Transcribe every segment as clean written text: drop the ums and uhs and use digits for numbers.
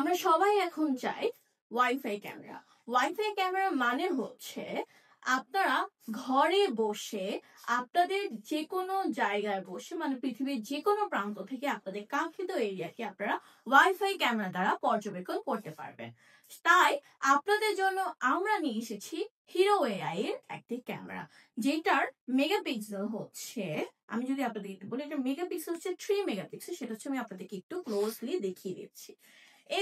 আমরা সবাই এখন চাই ওয়াইফাই ক্যামেরা। ওয়াইফাই ক্যামেরা মানে হচ্ছে আপনারা ঘরে বসে আপনাদের যে কোনো জায়গায় বসে মানে পৃথিবীর যে কোনো প্রান্ত থেকে আপনাদের কাঙ্ক্ষিত এরিয়াকে আপনারা ওয়াইফাই ক্যামেরা দ্বারা পর্যবেক্ষণ করতে পারবেন। তাই আপনাদের জন্য আমরা নিয়ে এসেছি হিরো এআই এর একটি ক্যামেরা, যেটার মেগাপিক্সেল হচ্ছে, আমি যদি আপনাদের একটু বলি, এটা মেগাপিক্সেল হচ্ছে 3 মেগাপিক্সেল। সেটা হচ্ছে আমি আপনাদেরকে একটু ক্লোজলি দেখিয়ে দিচ্ছি।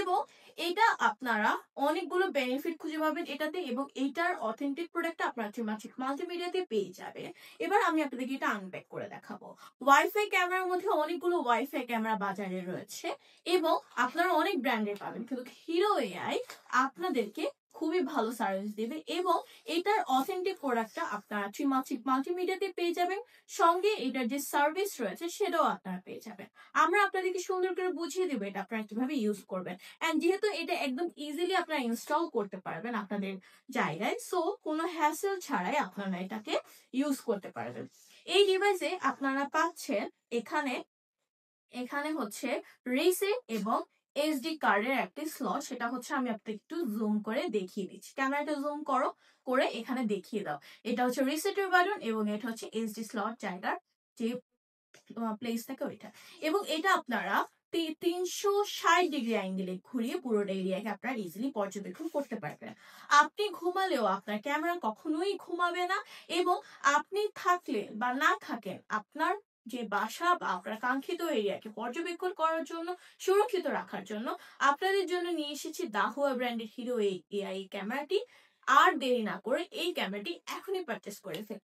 এবং এটা আপনারা অনেকগুলো বেনিফিট খুঁজে পাবেন এটাতে, এবং এইটার অথেন্টিক প্রোডাক্ট আপনারা ত্রিমাত্রিক মাল্টিমিডিয়াতে পেয়ে যাবেন। এবার আমি আপনাদেরকে এটা আনপ্যাক করে দেখাবো। ওয়াইফাই ক্যামেরার মধ্যে অনেকগুলো ওয়াইফাই ক্যামেরা বাজারে রয়েছে এবং আপনারা অনেক ব্র্যান্ডের পাবেন, কিন্তু হিরো এআই আপনাদেরকে খুবই ভালো সার্ভিস দেবে এবং এটার অথেন্টিক প্রোডাক্টটা আপনারা ত্রিমাত্রিক মাল্টিমিডিয়াতে পেয়ে যাবেন। সঙ্গে এটার যে সার্ভিস রয়েছে সেটাও আপনারা পেয়ে যাবেন। আমরা আপনাদেরকে সুন্দর করে বুঝিয়ে দেবো এটা আপনারা কিভাবে ইউজ করবেন। এন্ড যেহেতু এটা একদম ইজিলি আপনারা ইনস্টল করতে পারবেন আপনাদের জায়গায়, সো কোনো হ্যাসেল ছাড়াই আপনারা এটাকে ইউজ করতে পারবেন। এই ডিভাইসে আপনারা পাচ্ছেন এখানে হচ্ছে রিসেট এবং এসডি কার্ডের একটি স্লট। সেটা হচ্ছে আমি আপনাকে একটু জুম করে দেখিয়ে দিচ্ছি। ক্যামেরাটা জুম করে এখানে দেখিয়ে দাও। এটা হচ্ছে রিসেটের বাটন এবং এটা হচ্ছে এসডি স্লট জায়গার যে প্লেস থাকে ওইটা। এবং এটা আপনারা 360 ডিগ্রি অ্যাঙ্গেলে ঘুরিয়ে পুরো এরিয়াকে আপনারা ইজিলি পর্যবেক্ষণ করতে পারবেন। আপনি ঘুমালেও আপনার ক্যামেরা কখনোই ঘুমাবে না, এবং আপনি থাকলে বা না থাকেন আপনার যে বাসা বা আপনার কাঙ্ক্ষিত এরিয়াকে পর্যবেক্ষণ করার জন্য, সুরক্ষিত রাখার জন্য আপনাদের জন্য নিয়ে এসেছি দাহুয়া ব্র্যান্ডের হিরো এআই ক্যামেরাটি। আর দেরি না করে এই ক্যামেরাটি এখনই পারচেস করে ফেলুন।